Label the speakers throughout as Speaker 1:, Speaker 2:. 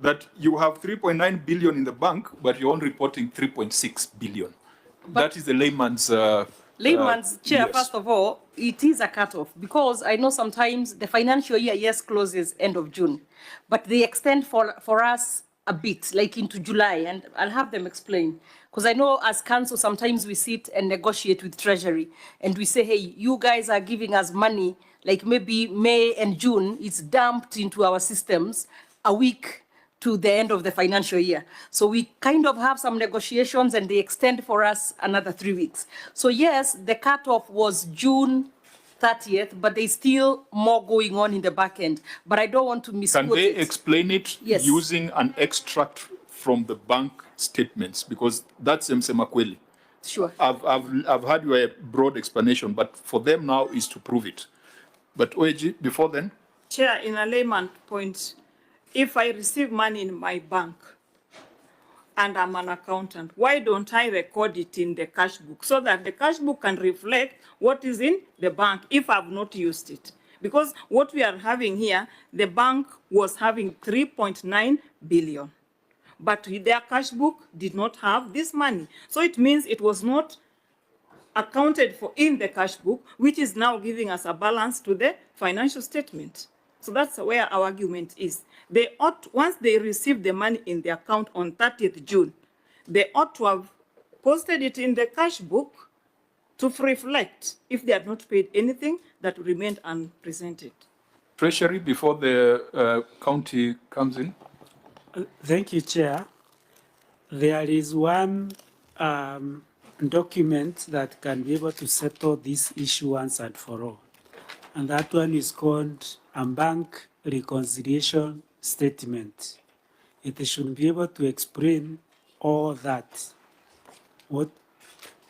Speaker 1: that you have 3.9 billion in the bank, but you're only reporting 3.6 billion. But that is the layman's...
Speaker 2: Chair, yes. First of all, it is a cutoff, because I know sometimes the financial year, yes, closes end of June, but they extend for us a bit, like into July, and I'll have them explain. Because I know as council, sometimes we sit and negotiate with Treasury, and we say, hey, you guys are giving us money, like maybe May and June, it's dumped into our systems a week to the end of the financial year. So we kind of have some negotiations, and they extend for us another 3 weeks. So yes, the cutoff was June 30th, but there's still more going on in the back end. But I don't want to misquote it.
Speaker 1: Can they explain it using an extract from the bank statements? Because that's Msemakweli.
Speaker 2: Sure.
Speaker 1: I've had your broad explanation, but for them now is to prove it. But OAG, before then?
Speaker 3: Chair, in a layman point, if I receive money in my bank and I'm an accountant, why don't I record it in the cash book so that the cash book can reflect what is in the bank if I've not used it? Because what we are having here, the bank was having 3.9 billion, but their cash book did not have this money. So it means it was not accounted for in the cash book, which is now giving us a balance to the financial statement. So that's where our argument is. They ought, once they receive the money in the account on 30th June, they ought to have posted it in the cash book to reflect if they had not paid anything that remained unpresented.
Speaker 1: Treasury, before the county comes in.
Speaker 4: Thank you, Chair. There is one document that can be able to settle this issue once and for all. And that one is called a bank reconciliation statement. It should be able to explain all that. What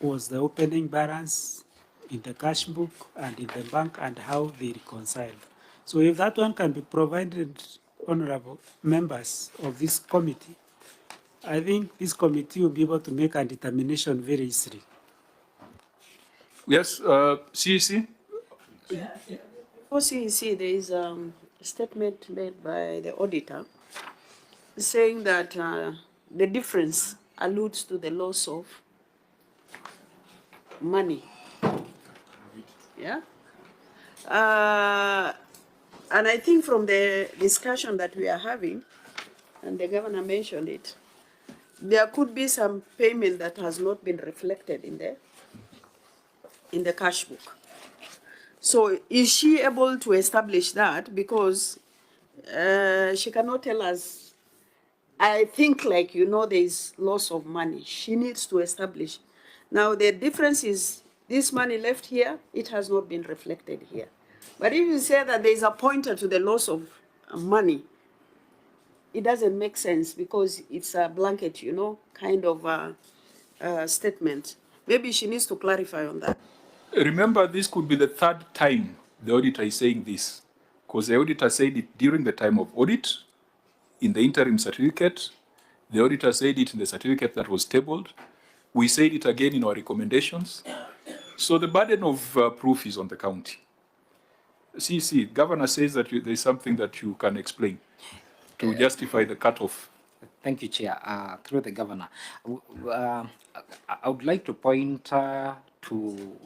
Speaker 4: was the opening balance in the cash book and in the bank, and how they reconcile. So if that one can be provided, honorable members of this committee, I think this committee will be able to make a determination very easily.
Speaker 1: Yes, CEC?
Speaker 5: For CEC, there is a statement made by the auditor saying that the difference alludes to the loss of money. Yeah? And I think from the discussion that we are having, and the governor mentioned it, there could be some payment that has not been reflected in the cash book. So is she able to establish that? Because she cannot tell us, I think, like, you know, there is loss of money. She needs to establish. Now, the difference is this money left here, it has not been reflected here. But if you say that there is a pointer to the loss of money, it doesn't make sense, because it's a blanket, you know, kind of statement. Maybe she needs to clarify on that.
Speaker 1: Remember, this could be the third time the auditor is saying this, because the auditor said it during the time of audit, in the interim certificate. The auditor said it in the certificate that was tabled. We said it again in our recommendations. So the burden of proof is on the county. CC, Governor says that there's something that you can explain to justify the cutoff.
Speaker 6: Thank you, Chair. Through the Governor, I would like to point to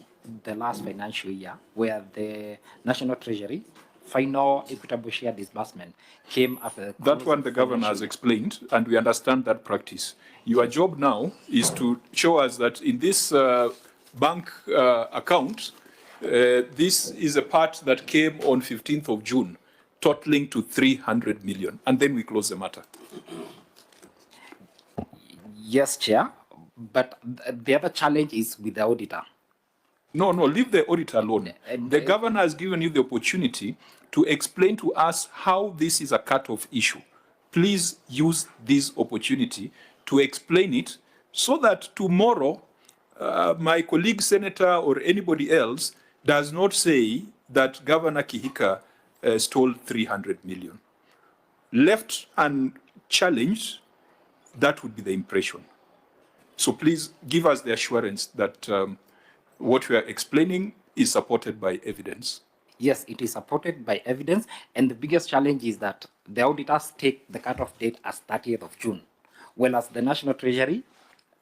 Speaker 6: the last financial year, where the National Treasury final equitable share disbursement came after
Speaker 1: that one. The Governor has explained, and we understand that practice. Your job now is to show us that in this bank account, this is a part that came on 15th of June, totaling to 300 million, and then we close the matter.
Speaker 6: Yes, Chair, but the other challenge is with the auditor.
Speaker 1: No, leave the auditor alone. The Governor has given you the opportunity to explain to us how this is a cut-off issue. Please use this opportunity to explain it so that tomorrow my colleague senator or anybody else does not say that Governor Kihika stole 300 million. Left unchallenged, that would be the impression. So please give us the assurance that what we are explaining is supported by evidence.
Speaker 6: Yes, it is supported by evidence, and the biggest challenge is that the auditors take the cutoff date as 30th of June, whereas the National Treasury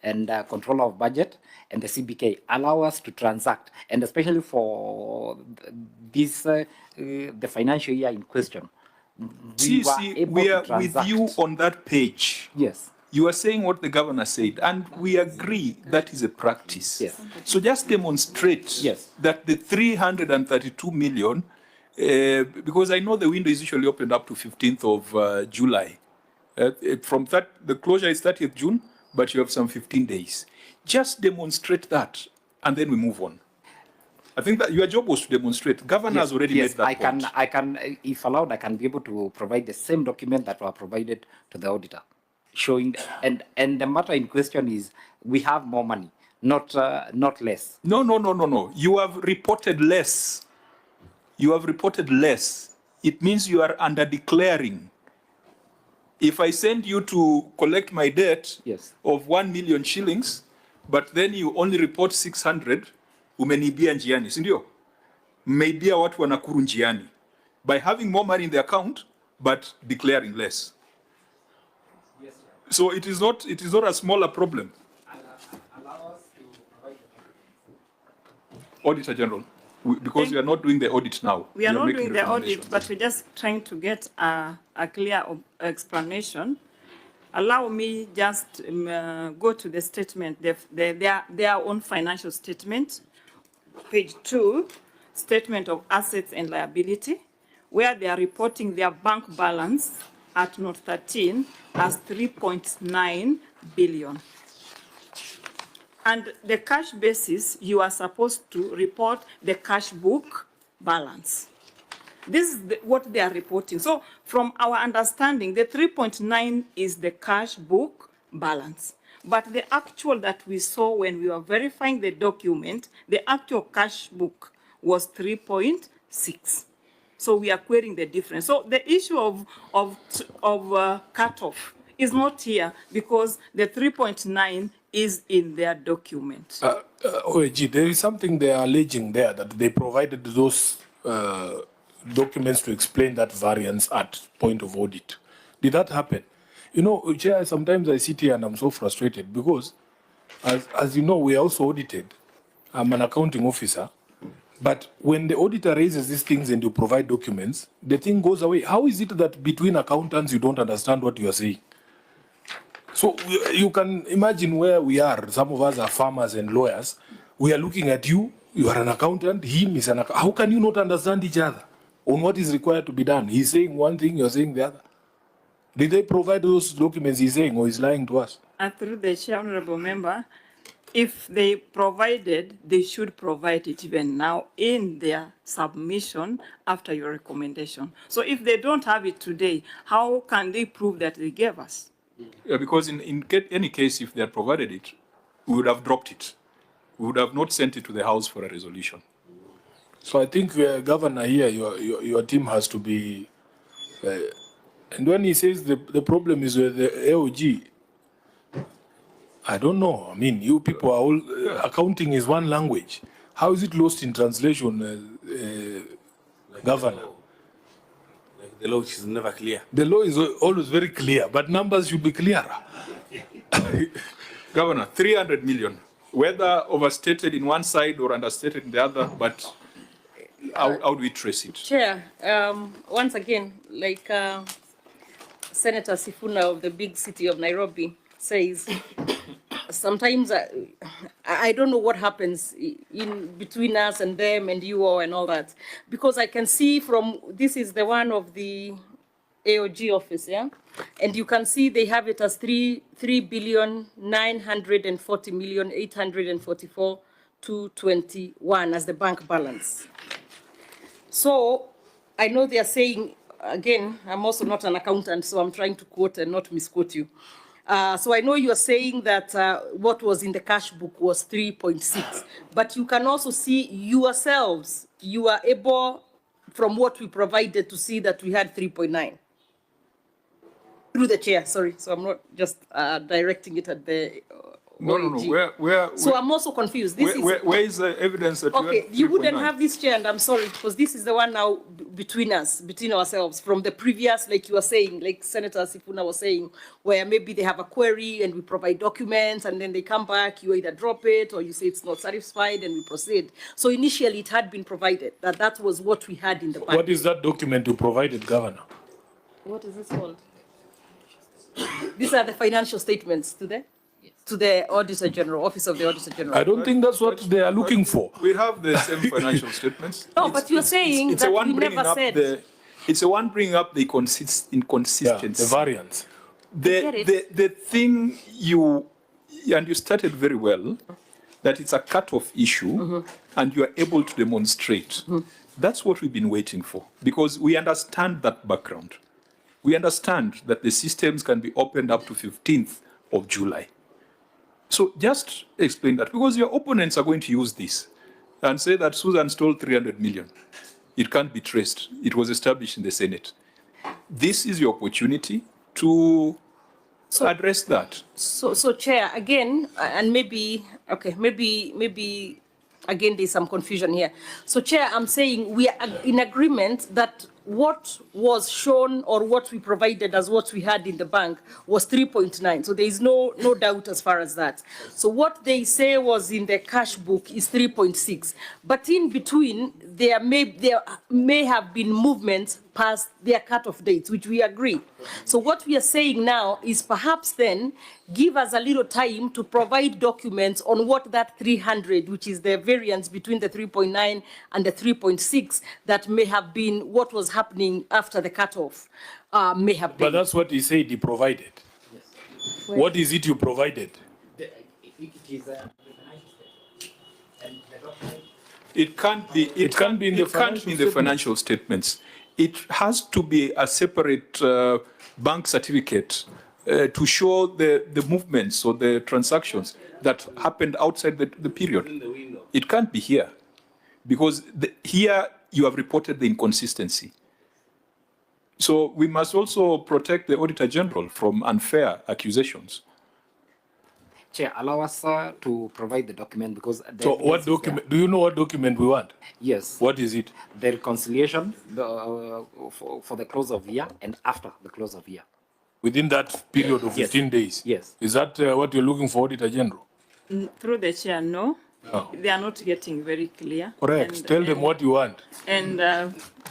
Speaker 6: and Controller of Budget and the CBK allow us to transact, and especially for this the financial year in question, we
Speaker 1: are with you on that page.
Speaker 6: Yes.
Speaker 1: You are saying what the governor said, and we agree that is a practice.
Speaker 6: Yes.
Speaker 1: So just demonstrate
Speaker 6: Yes.
Speaker 1: that the 332 million, because I know the window is usually opened up to 15th of July. From that, the closure is 30th June, but you have some 15 days. Just demonstrate that, and then we move on. I think that your job was to demonstrate. Governor has already made that point.
Speaker 6: I can, if allowed, I can be able to provide the same document that were provided to the auditor, showing, and the matter in question is we have more money, not less.
Speaker 1: No. You have reported less. You have reported less. It means you are under declaring. If I send you to collect my debt of 1 million shillings, but then you only report 600, umenibia njiani, si ndio? Mmeibia watu wa Nakuru njiani by having more money in the account but declaring less. Yes, so it is not a smaller problem.
Speaker 6: Allow us to provide the
Speaker 1: Auditor General, because we are not doing the audit now.
Speaker 3: We are not doing the audit, but we're just trying to get a clear explanation. Allow me just go to the statement, their own financial statement, page 2, statement of assets and liability, where they are reporting their bank balance at note 13 as 3.9 billion. And the cash basis, you are supposed to report the cash book balance. This is what they are reporting. So from our understanding, the 3.9 is the cash book balance. But the actual that we saw when we were verifying the document, the actual cash book was 3.6. So we are querying the difference. So the issue of cutoff is not here because the 3.9 is in their document.
Speaker 7: OAG, there is something they are alleging there, that they provided those documents to explain that variance at point of audit. Did that happen? You know, Chair, sometimes I sit here and I'm so frustrated because, as you know, we are also audited. I'm an accounting officer. But when the auditor raises these things and you provide documents, the thing goes away. How is it that between accountants you don't understand what you are saying? So you can imagine where we are. Some of us are farmers and lawyers. We are looking at you. You are an accountant. Him is an accountant. How can you not understand each other on what is required to be done? He's saying one thing, you're saying the other. Did they provide those documents he's saying, or he's lying to us?
Speaker 3: Through the Chair, Honorable Member, if they provided, they should provide it even now in their submission after your recommendation. So if they don't have it today, how can they prove that they gave us?
Speaker 1: Yeah, because in any case, if they had provided it, we would have dropped it. We would have not sent it to the House for a resolution.
Speaker 7: So I think, Governor, here, your team has to be... and when he says the problem is with the AOG, I don't know. I mean, you people are all... accounting is one language. How is it lost in translation, Governor?
Speaker 8: The law is never clear.
Speaker 7: The law is always very clear, but numbers should be clearer.
Speaker 1: Governor, 300 million, whether overstated in one side or understated in the other, but how do we trace it?
Speaker 2: Chair, once again, like Senator Sifuna of the big city of Nairobi says, sometimes I don't know what happens in between us and them and you all and all that, because I can see from, this is the one of the AOG office, yeah? And you can see they have it as 3,940,844,221 as the bank balance. So I know they are saying, again, I'm also not an accountant, so I'm trying to quote and not misquote you. So I know you're saying that what was in the cash book was 3.6, but you can also see yourselves, you are able, from what we provided, to see that we had 3.9. Through the chair, sorry. So I'm not just directing it at the
Speaker 1: No.
Speaker 2: OAG. So I'm also confused.
Speaker 1: Where is the evidence that
Speaker 2: okay, you wouldn't
Speaker 1: 3.9?
Speaker 2: have this chair, and I'm sorry, because this is the one now between ourselves, from the previous, like you were saying, like Senator Sifuna was saying, where maybe they have a query and we provide documents and then they come back, you either drop it or you say it's not satisfied and we proceed. So initially it had been provided, that was what we had in the bank.
Speaker 7: What is that document you provided, Governor?
Speaker 2: What is this called? These are the financial statements to the Auditor General, Office of the Auditor General.
Speaker 7: I don't think that's what they are looking for.
Speaker 1: We have the same financial statements.
Speaker 2: No, but you're saying
Speaker 1: it's
Speaker 2: that
Speaker 1: the one
Speaker 2: we
Speaker 1: bringing
Speaker 2: never
Speaker 1: up
Speaker 2: said.
Speaker 1: it's the one bringing up the inconsistency.
Speaker 7: The variance.
Speaker 1: The thing you started very well, that it's a cut-off issue, and you are able to demonstrate. That's what we've been waiting for, because we understand that background. We understand that the systems can be opened up to 15th of July. So just explain that, because your opponents are going to use this and say that Susan stole 300 million. It can't be traced. It was established in the Senate. This is your opportunity to address that.
Speaker 2: So Chair, again, and maybe again, there's some confusion here. So Chair, I'm saying we are in agreement that what was shown or what we provided as what we had in the bank was 3.9. So there is no doubt as far as that. So what they say was in the cash book is 3.6. But in between, there may have been movements past their cutoff dates, which we agree. So what we are saying now is perhaps then give us a little time to provide documents on what that 300, which is the variance between the 3.9 and the 3.6, that may have been what was happening after the cutoff, may have been.
Speaker 7: But that's what he said he provided. Yes. What is it you provided?
Speaker 1: It can't be in the financial statements. It has to be a separate bank certificate to show the movements or the transactions that happened outside the period. It can't be here, because here you have reported the inconsistency. So we must also protect the Auditor General from unfair accusations.
Speaker 6: Chair, allow us to provide the document, because...
Speaker 7: So what document? Do you know what document we want?
Speaker 6: Yes.
Speaker 7: What is it?
Speaker 6: The reconciliation for the close of year and after the close of year.
Speaker 7: Within that period of 15 days?
Speaker 6: Yes.
Speaker 7: Is that what you're looking for, Auditor General?
Speaker 3: Through the chair, no.
Speaker 7: No.
Speaker 3: They are not getting very clear.
Speaker 7: Correct. Tell them what you want.
Speaker 3: And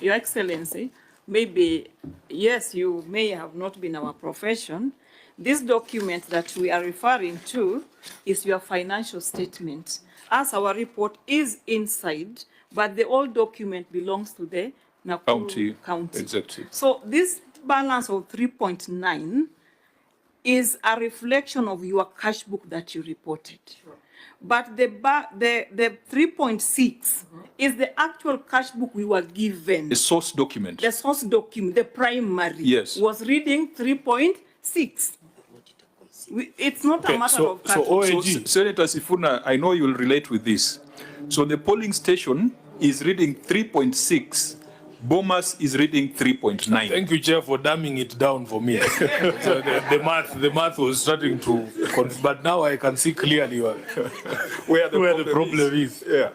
Speaker 3: Your Excellency, maybe, yes, you may have not been our profession. This document that we are referring to is your financial statement. As our report is inside, but the old document belongs to the Nakuru County.
Speaker 1: Executive.
Speaker 3: So this balance of 3.9 is a reflection of your cash book that you reported. Sure. But the 3.6 is the actual cash book we were given.
Speaker 1: The source document.
Speaker 3: The source document, the primary, was reading 3.6. It's not a matter of cash book.
Speaker 1: So Senator Sifuna, I know you'll relate with this. So the polling station is reading 3.6. Bomas is reading 3.9.
Speaker 7: Thank you, Chair, for dumbing it down for me. So the math was starting to, but now I can see clearly where the problem is.
Speaker 1: Yeah.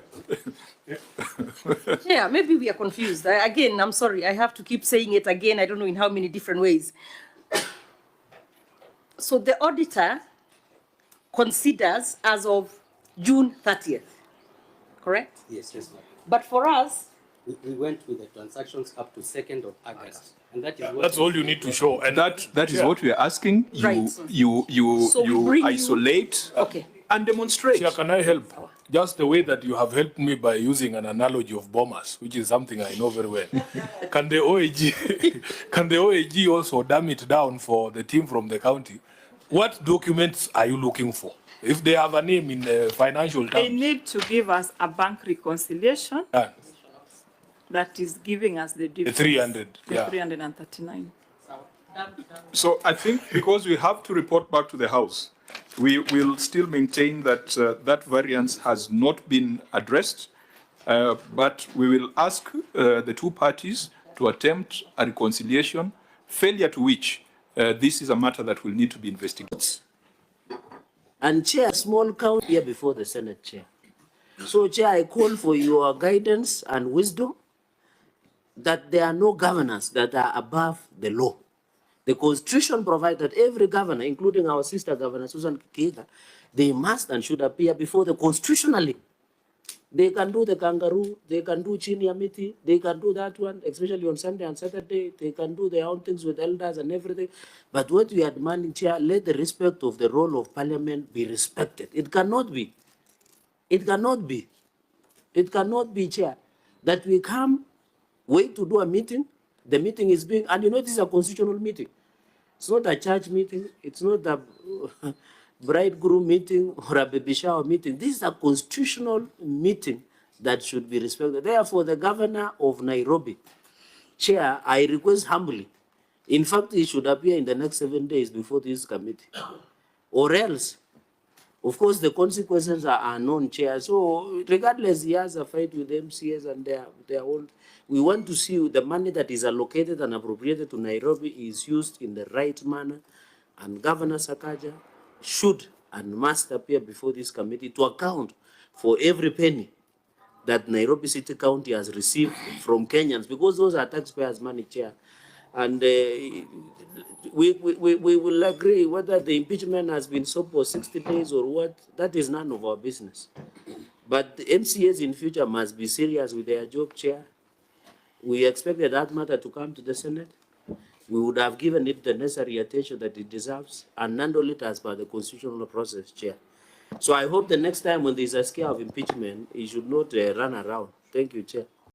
Speaker 2: Yeah, maybe we are confused. Again, I'm sorry, I have to keep saying it again. I don't know in how many different ways. So the auditor considers as of June 30th, correct?
Speaker 9: Yes, yes, ma'am.
Speaker 2: But for us,
Speaker 9: we went with the transactions up to 2nd of August, and that is what
Speaker 7: that's all you need to show, and
Speaker 1: that is what we are asking. You isolate and demonstrate.
Speaker 7: Chair, can I help? Just the way that you have helped me by using an analogy of bombers, which is something I know very well. Can the OAG also dumb it down for the team from the county? What documents are you looking for? If they have a name in the financial terms.
Speaker 3: They need to give us a bank reconciliation that is giving us the difference.
Speaker 7: The 300,
Speaker 3: the 339.
Speaker 1: So I think because we have to report back to the House, we will still maintain that that variance has not been addressed, but we will ask the two parties to attempt a reconciliation, failure to which this is a matter that will need to be investigated.
Speaker 10: And Chair, small count here before the Senate Chair. So Chair, I call for your guidance and wisdom that there are no governors that are above the law. The Constitution provides that every governor, including our sister governor, Susan Kihika, they must and should appear before the constitutionally. They can do the kangaroo, they can do chini amiti, they can do that one, especially on Sunday and Saturday. They can do their own things with elders and everything. But what we are demanding, Chair, let the respect of the role of Parliament be respected. It cannot be. It cannot be. It cannot be, Chair, that we come, wait to do a meeting. The meeting is being, and you know this is a constitutional meeting. It's not a church meeting. It's not a bridegroom meeting or a baby shower meeting. This is a constitutional meeting that should be respected. Therefore, the governor of Nairobi, Chair, I request humbly, in fact, he should appear in the next 7 days before this committee. Or else, of course, the consequences are unknown, Chair. So regardless, he has a fight with MCAs and their own. We want to see the money that is allocated and appropriated to Nairobi is used in the right manner. And Governor Sakaja should and must appear before this committee to account for every penny that Nairobi City County has received from Kenyans, because those are taxpayers' money, Chair. And we will agree whether the impeachment has been so for 60 days or what, that is none of our business. But the MCAs in future must be serious with their job, Chair. We expected that matter to come to the Senate. We would have given it the necessary attention that it deserves and handle it as per the constitutional process, Chair. So I hope the next time when there is a scare of impeachment, it should not run around. Thank you, Chair.